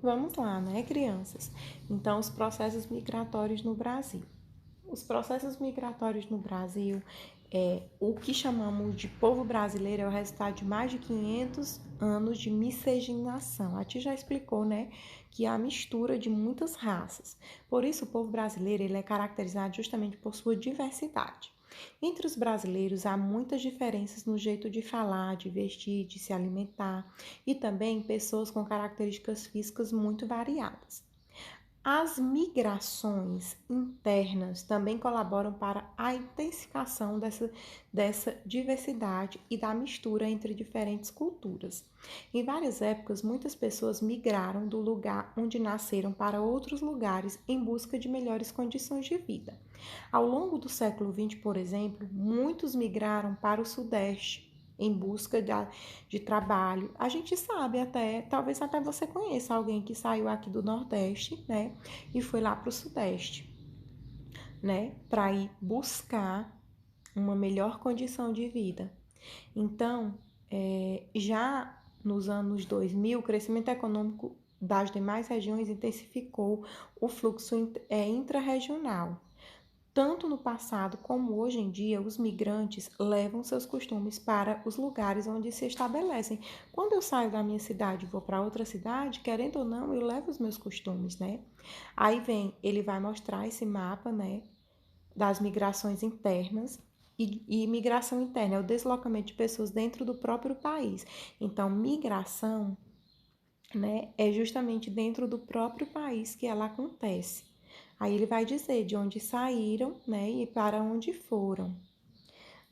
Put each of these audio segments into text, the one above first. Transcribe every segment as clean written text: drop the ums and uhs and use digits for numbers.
Vamos lá, né, crianças? Então, os processos migratórios no Brasil. Os processos migratórios no Brasil, o que chamamos de povo brasileiro, é o resultado de mais de 500 anos de miscigenação. A Ti já explicou, né, que é a mistura de muitas raças. Por isso, o povo brasileiro ele é caracterizado justamente por sua diversidade. Entre os brasileiros há muitas diferenças no jeito de falar, de vestir, de se alimentar e também pessoas com características físicas muito variadas. As migrações internas também colaboram para a intensificação dessa diversidade e da mistura entre diferentes culturas. Em várias épocas, muitas pessoas migraram do lugar onde nasceram para outros lugares em busca de melhores condições de vida. Ao longo do século XX, por exemplo, muitos migraram para o Sudeste em busca de trabalho. A gente sabe até, talvez até você conheça alguém que saiu aqui do Nordeste, né, e foi lá para o Sudeste, né, para ir buscar uma melhor condição de vida. Então, já nos anos 2000, o crescimento econômico das demais regiões intensificou o fluxo intrarregional. Tanto no passado como hoje em dia, os migrantes levam seus costumes para os lugares onde se estabelecem. Quando eu saio da minha cidade e vou para outra cidade, querendo ou não, eu levo os meus costumes, né? Aí ele vai mostrar esse mapa, né, das migrações internas. E migração interna é o deslocamento de pessoas dentro do próprio país. Então, migração, né, é justamente dentro do próprio país que ela acontece. Aí ele vai dizer de onde saíram, né, e para onde foram.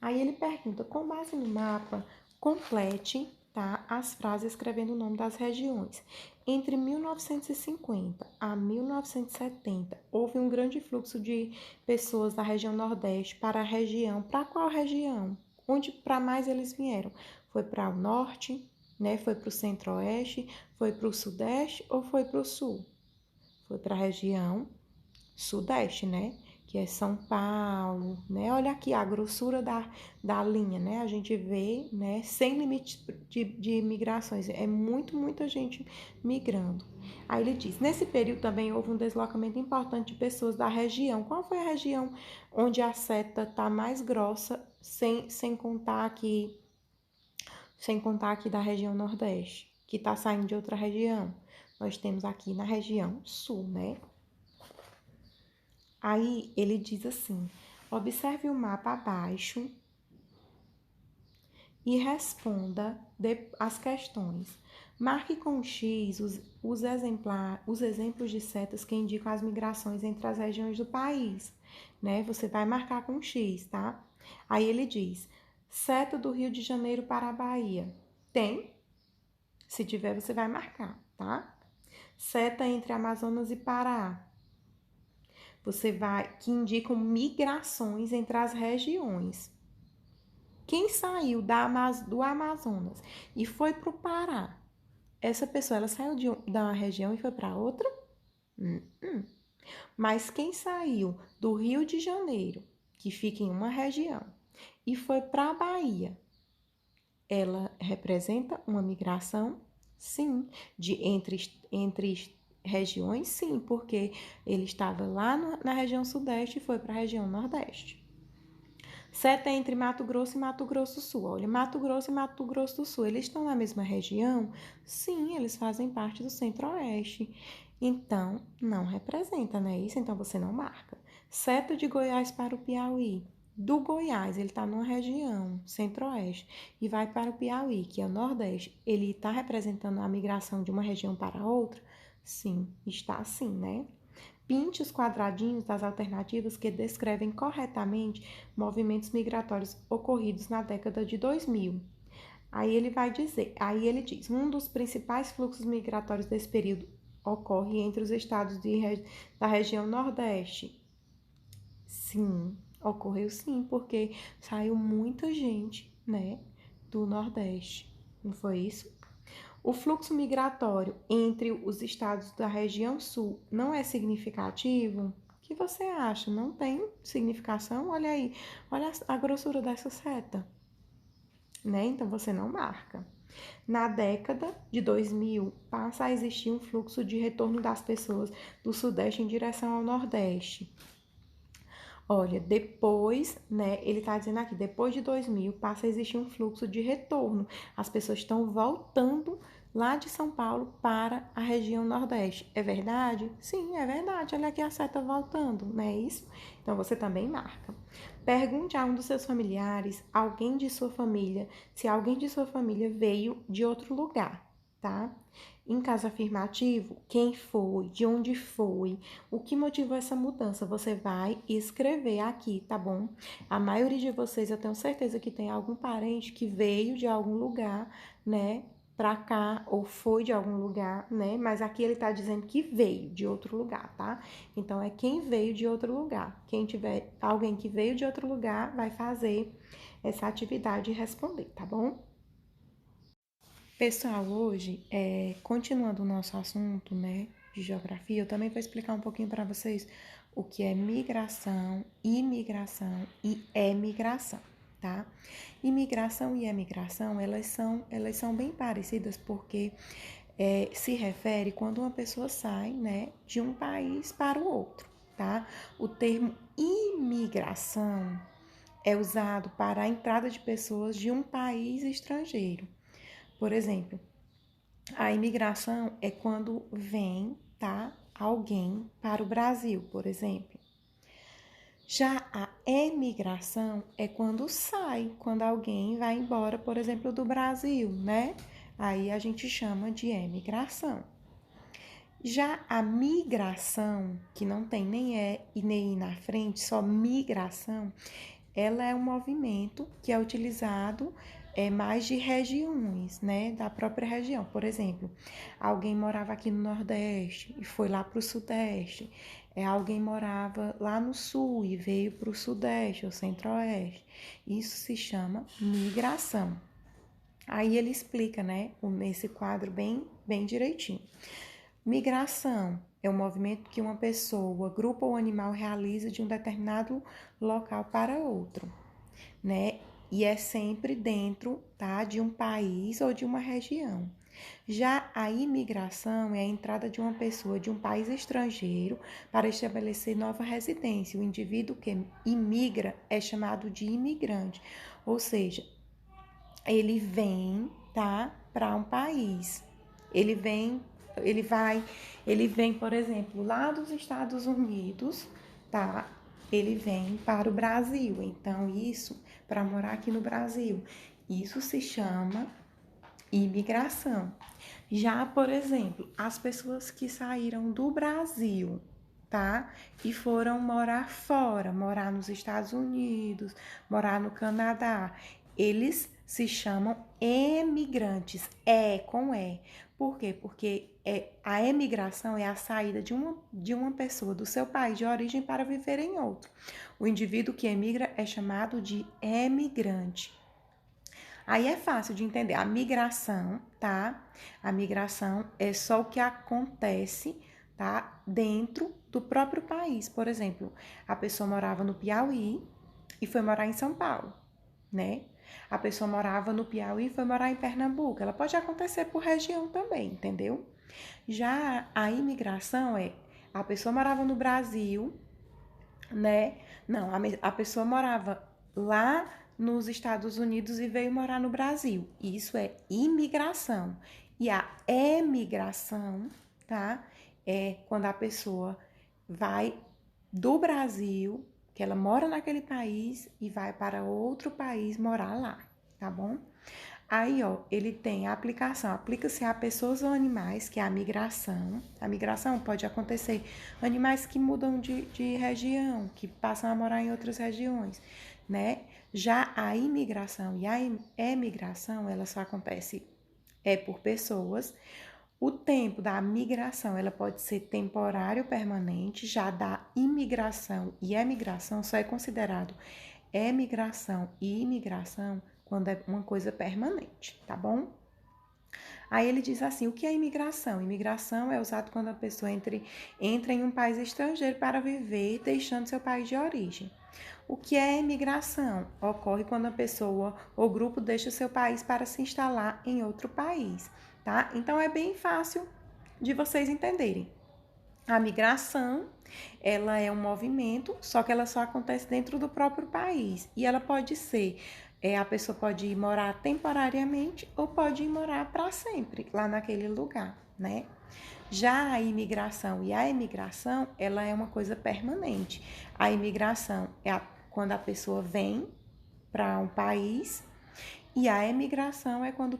Aí ele pergunta, com base no mapa, complete, tá, as frases escrevendo o nome das regiões. Entre 1950 a 1970, houve um grande fluxo de pessoas da região Nordeste para a região. Para qual região? Onde para mais eles vieram? Foi para o Norte, né? Foi para o Centro-Oeste? Foi para o Sudeste ou foi para o Sul? Foi para a região Sudeste, né? Que é São Paulo, né? Olha aqui a grossura da linha, né? A gente vê, né? Sem limite de migrações. É muita gente migrando. Aí ele diz, nesse período também houve um deslocamento importante de pessoas da região. Qual foi a região onde a seta está mais grossa, sem contar aqui da região Nordeste, que está saindo de outra região? Nós temos aqui na região Sul, né? Aí ele diz assim: observe o mapa abaixo e responda as questões. Marque com X os exemplos de setas que indicam as migrações entre as regiões do país, né? Você vai marcar com X, tá? Aí ele diz: seta do Rio de Janeiro para a Bahia. Tem? Se tiver, você vai marcar, tá? Seta entre Amazonas e Pará. Você vai, que indicam migrações entre as regiões. Quem saiu do Amazonas e foi para o Pará, essa pessoa ela saiu da região e foi para outra? Mas quem saiu do Rio de Janeiro, que fica em uma região, e foi para a Bahia, ela representa uma migração? Sim. Entre regiões? Sim, porque ele estava lá na região Sudeste e foi para a região Nordeste. Seta entre Mato Grosso e Mato Grosso do Sul. Olha, Mato Grosso e Mato Grosso do Sul, eles estão na mesma região? Sim, eles fazem parte do Centro-Oeste. Então, não representa, não é isso? Então, você não marca. Seta de Goiás para o Piauí. Do Goiás, ele está numa região, Centro-Oeste, e vai para o Piauí, que é o Nordeste. Ele está representando a migração de uma região para outra? Sim, está sim, né? Pinte os quadradinhos das alternativas que descrevem corretamente movimentos migratórios ocorridos na década de 2000. Aí ele diz, um dos principais fluxos migratórios desse período ocorre entre os estados da região Nordeste. Sim, ocorreu sim, porque saiu muita gente, né, do Nordeste. Não foi isso? O fluxo migratório entre os estados da região sul não é significativo? O que você acha? Não tem significação? Olha aí, olha a grossura dessa seta, né? Então você não marca. Na década de 2000, passa a existir um fluxo de retorno das pessoas do Sudeste em direção ao Nordeste. Olha, depois, né, ele está dizendo aqui, depois de 2000, passa a existir um fluxo de retorno. As pessoas estão voltando lá de São Paulo para a região Nordeste. É verdade? Sim, é verdade. Olha aqui a seta voltando, não é isso? Então, você também marca. Pergunte a um dos seus familiares, alguém de sua família, se alguém de sua família veio de outro lugar, tá? Em caso afirmativo, quem foi, de onde foi, o que motivou essa mudança, você vai escrever aqui, tá bom? A maioria de vocês, eu tenho certeza que tem algum parente que veio de algum lugar, né, pra cá, ou foi de algum lugar, né? Mas aqui ele tá dizendo que veio de outro lugar, tá? Então, é quem veio de outro lugar. Quem tiver alguém que veio de outro lugar, vai fazer essa atividade e responder, tá bom? Pessoal, hoje, continuando o nosso assunto, né, de geografia, eu também vou explicar um pouquinho para vocês o que é migração, imigração e emigração, tá? Imigração e emigração, elas são bem parecidas porque se refere quando uma pessoa sai, né, de um país para o outro, tá? O termo imigração é usado para a entrada de pessoas de um país estrangeiro. Por exemplo, a imigração é quando vem, tá, alguém para o Brasil, por exemplo. Já a emigração é quando sai, quando alguém vai embora, por exemplo, do Brasil, né? Aí a gente chama de emigração. Já a migração, que não tem nem e nem I na frente, só migração, ela é um movimento que é utilizado mais de regiões, né, da própria região. Por exemplo, alguém morava aqui no Nordeste e foi lá para o Sudeste. Alguém morava lá no Sul e veio para o Sudeste ou Centro-Oeste. Isso se chama migração. Aí ele explica, né, nesse quadro bem direitinho. Migração é um movimento que uma pessoa, grupo ou animal realiza de um determinado local para outro, né? E é sempre dentro, tá, de um país ou de uma região. Já a imigração é a entrada de uma pessoa de um país estrangeiro para estabelecer nova residência. O indivíduo que imigra é chamado de imigrante, ou seja, ele vem, tá, para um país. Ele vem, ele vem, por exemplo, lá dos Estados Unidos, tá? Ele vem para o Brasil. Então, isso, para morar aqui no Brasil, isso se chama imigração. Já, por exemplo, as pessoas que saíram do Brasil, tá? E foram morar fora, morar nos Estados Unidos, morar no Canadá, eles se chamam emigrantes, com E. Por quê? Porque a emigração é a saída de uma pessoa do seu país de origem para viver em outro. O indivíduo que emigra é chamado de emigrante. Aí é fácil de entender. A migração, tá? A migração é só o que acontece, tá? Dentro do próprio país. Por exemplo, a pessoa morava no Piauí e foi morar em São Paulo, né? A pessoa morava no Piauí e foi morar em Pernambuco. Ela pode acontecer por região também, entendeu? Já a imigração é a pessoa morava no Brasil, né? Não, a pessoa morava lá nos Estados Unidos e veio morar no Brasil. Isso é imigração. E a emigração, tá? É quando a pessoa vai do Brasil, que ela mora naquele país e vai para outro país morar lá, tá bom? Aí, ó, ele tem a aplicação, aplica-se a pessoas ou animais, que é a migração. A migração pode acontecer animais que mudam de região, que passam a morar em outras regiões, né? Já a imigração e a emigração, ela só acontece por pessoas. O tempo da migração, ela pode ser temporário ou permanente, já da imigração e emigração só é considerado emigração e imigração quando é uma coisa permanente, tá bom? Aí ele diz assim, o que é imigração? Imigração é usado quando a pessoa entra em um país estrangeiro para viver, deixando seu país de origem. O que é imigração? Ocorre quando a pessoa ou grupo deixa o seu país para se instalar em outro país, tá? Então é bem fácil de vocês entenderem. A migração, ela é um movimento, só que ela só acontece dentro do próprio país. E ela pode ser, a pessoa pode ir morar temporariamente ou pode ir morar para sempre lá naquele lugar, né? Já a imigração e a emigração, ela é uma coisa permanente. A imigração é quando a pessoa vem para um país e a emigração é quando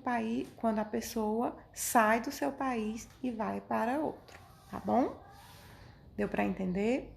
a pessoa sai do seu país e vai para outro, tá bom? Deu para entender?